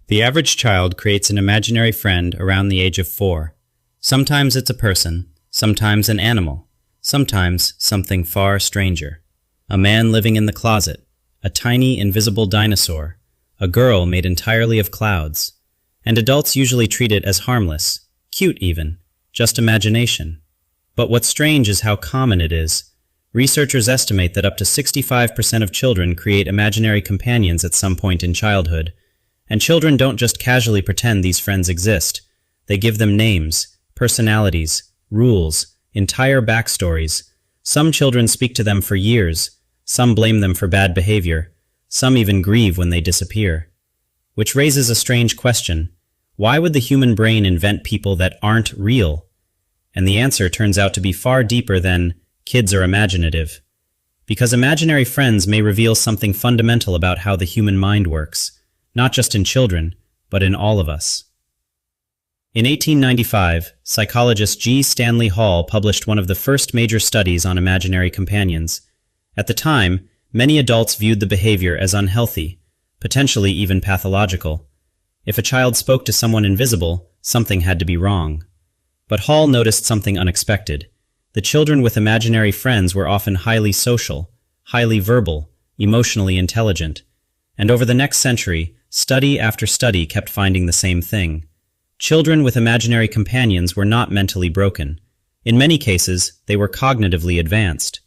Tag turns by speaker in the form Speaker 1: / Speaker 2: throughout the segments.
Speaker 1: The average child creates an imaginary friend around the age of 4. Sometimes it's a person, sometimes an animal, sometimes something far stranger. A man living in the closet, a tiny invisible dinosaur, a girl made entirely of clouds. And adults usually treat it as harmless, cute even, just imagination. But what's strange is how common it is. Researchers estimate that up to 65% of children create imaginary companions at some point in childhood. And children don't just casually pretend these friends exist. They give them names, personalities, rules, entire backstories. Some children speak to them for years. Some blame them for bad behavior. Some even grieve when they disappear. Which raises a strange question. Why would the human brain invent people that aren't real? And the answer turns out to be far deeper than kids are imaginative. Because imaginary friends may reveal something fundamental about how the human mind works. Not just in children, but in all of us. In 1895, psychologist Stanley Hall published one of the first major studies on imaginary companions. At the time, many adults viewed the behavior as unhealthy, potentially even pathological. If a child spoke to someone invisible, something had to be wrong. But Hall noticed something unexpected. The children with imaginary friends were often highly social, highly verbal, emotionally intelligent. And over the next century, study after study kept finding the same thing. Children with imaginary companions were not mentally broken. In many cases, they were cognitively advanced,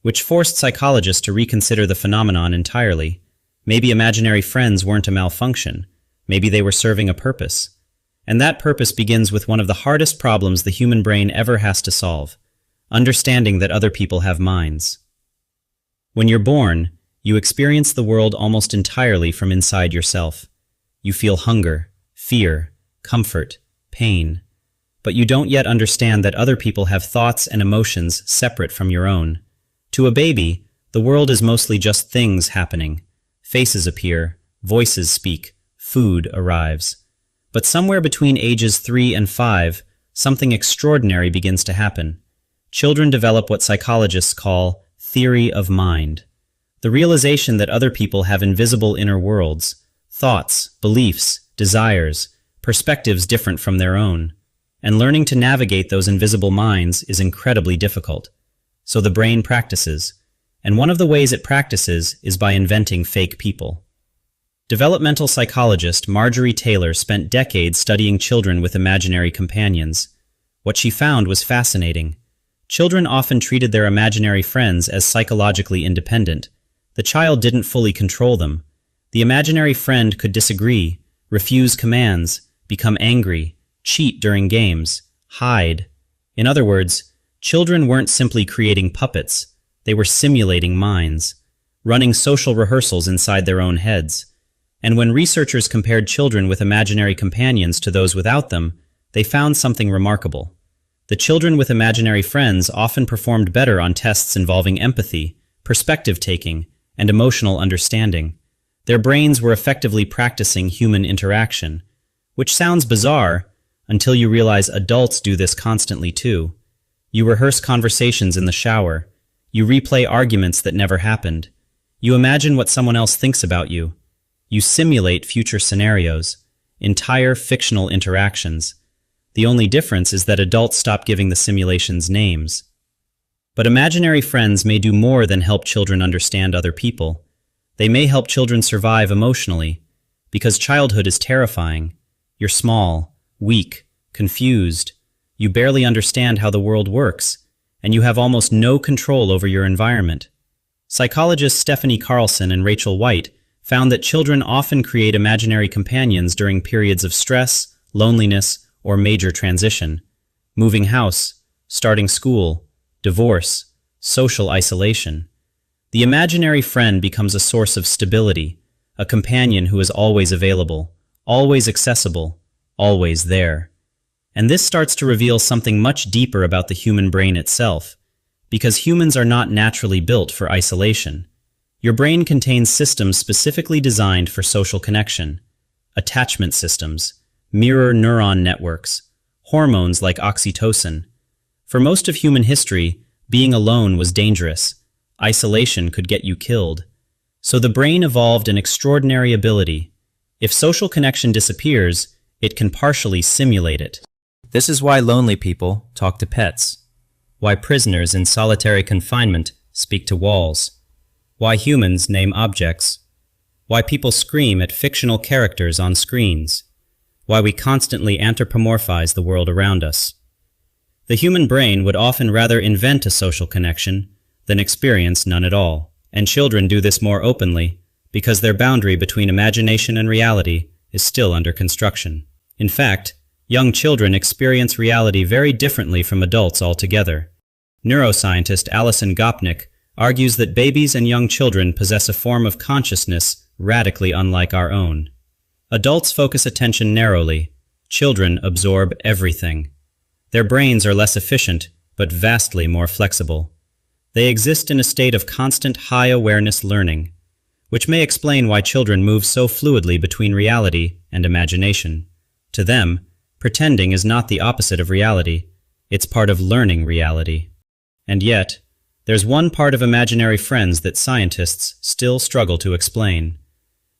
Speaker 1: which forced psychologists to reconsider the phenomenon entirely. Maybe imaginary friends weren't a malfunction. Maybe they were serving a purpose. And that purpose begins with one of the hardest problems the human brain ever has to solve: understanding that other people have minds. When you're born, you experience the world almost entirely from inside yourself. You feel hunger, fear, comfort, pain. But you don't yet understand that other people have thoughts and emotions separate from your own. To a baby, the world is mostly just things happening. Faces appear, voices speak, food arrives. But somewhere between ages 3 and 5, something extraordinary begins to happen. Children develop what psychologists call theory of mind. The realization that other people have invisible inner worlds, thoughts, beliefs, desires, perspectives different from their own. And learning to navigate those invisible minds is incredibly difficult. So the brain practices. And one of the ways it practices is by inventing fake people. Developmental psychologist Marjorie Taylor spent decades studying children with imaginary companions. What she found was fascinating. Children often treated their imaginary friends as psychologically independent. The child didn't fully control them. The imaginary friend could disagree, refuse commands, become angry, cheat during games, hide. In other words, children weren't simply creating puppets. They were simulating minds, running social rehearsals inside their own heads. And when researchers compared children with imaginary companions to those without them, they found something remarkable. The children with imaginary friends often performed better on tests involving empathy, perspective-taking, and emotional understanding. Their brains were effectively practicing human interaction, which sounds bizarre until you realize adults do this constantly too. You rehearse conversations in the shower. You replay arguments that never happened. You imagine what someone else thinks about you. You simulate future scenarios, entire fictional interactions. The only difference is that adults stop giving the simulations names. But imaginary friends may do more than help children understand other people. They may help children survive emotionally, because childhood is terrifying. You're small, weak, confused. You barely understand how the world works, and you have almost no control over your environment. Psychologists Stephanie Carlson and Rachel White found that children often create imaginary companions during periods of stress, loneliness, or major transition. Moving house, starting school, divorce, social isolation. The imaginary friend becomes a source of stability, a companion who is always available, always accessible, always there. And this starts to reveal something much deeper about the human brain itself, because humans are not naturally built for isolation. Your brain contains systems specifically designed for social connection, attachment systems, mirror neuron networks, hormones like oxytocin. For most of human history, being alone was dangerous. Isolation could get you killed. So the brain evolved an extraordinary ability. If social connection disappears, it can partially simulate it. This is why lonely people talk to pets, why prisoners in solitary confinement speak to walls, why humans name objects, why people scream at fictional characters on screens, why we constantly anthropomorphize the world around us. The human brain would often rather invent a social connection than experience none at all, and children do this more openly because their boundary between imagination and reality is still under construction. In fact, young children experience reality very differently from adults altogether. Neuroscientist Alison Gopnik argues that babies and young children possess a form of consciousness radically unlike our own. Adults focus attention narrowly. Children absorb everything. Their brains are less efficient, but vastly more flexible. They exist in a state of constant high-awareness learning, which may explain why children move so fluidly between reality and imagination. To them, pretending is not the opposite of reality. It's part of learning reality. And yet, there's one part of imaginary friends that scientists still struggle to explain.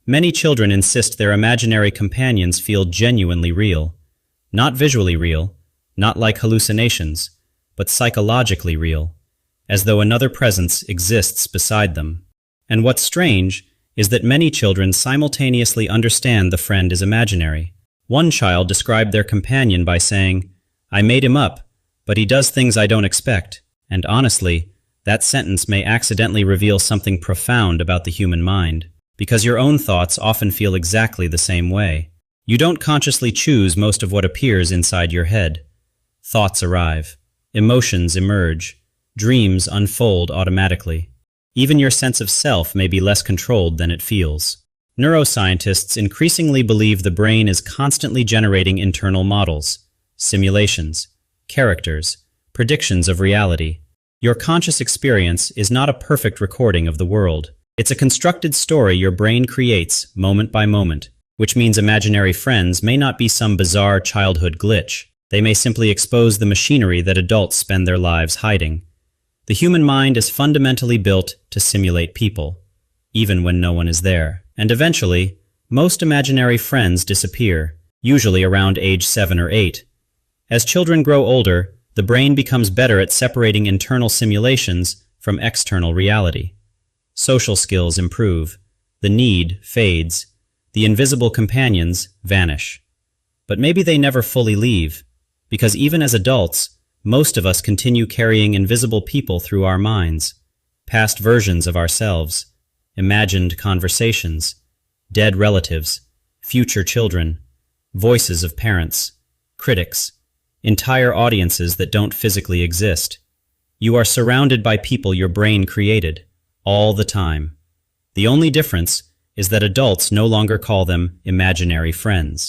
Speaker 1: Many children insist their imaginary companions feel genuinely real. Not visually real, not like hallucinations, but psychologically real, as though another presence exists beside them. And what's strange is that many children simultaneously understand the friend is imaginary. One child described their companion by saying, "I made him up, but he does things I don't expect." And honestly, that sentence may accidentally reveal something profound about the human mind, because your own thoughts often feel exactly the same way. You don't consciously choose most of what appears inside your head. Thoughts arrive, emotions emerge, dreams unfold automatically. Even your sense of self may be less controlled than it feels. Neuroscientists increasingly believe the brain is constantly generating internal models, simulations, characters, predictions of reality. Your conscious experience is not a perfect recording of the world. It's a constructed story your brain creates moment by moment, which means imaginary friends may not be some bizarre childhood glitch. They may simply expose the machinery that adults spend their lives hiding. The human mind is fundamentally built to simulate people, even when no one is there. And eventually, most imaginary friends disappear, usually around age 7 or 8. As children grow older, the brain becomes better at separating internal simulations from external reality. Social skills improve, the need fades, the invisible companions vanish. But maybe they never fully leave, because even as adults, most of us continue carrying invisible people through our minds, past versions of ourselves, imagined conversations, dead relatives, future children, voices of parents, critics, entire audiences that don't physically exist. You are surrounded by people your brain created, all the time. The only difference is that adults no longer call them imaginary friends.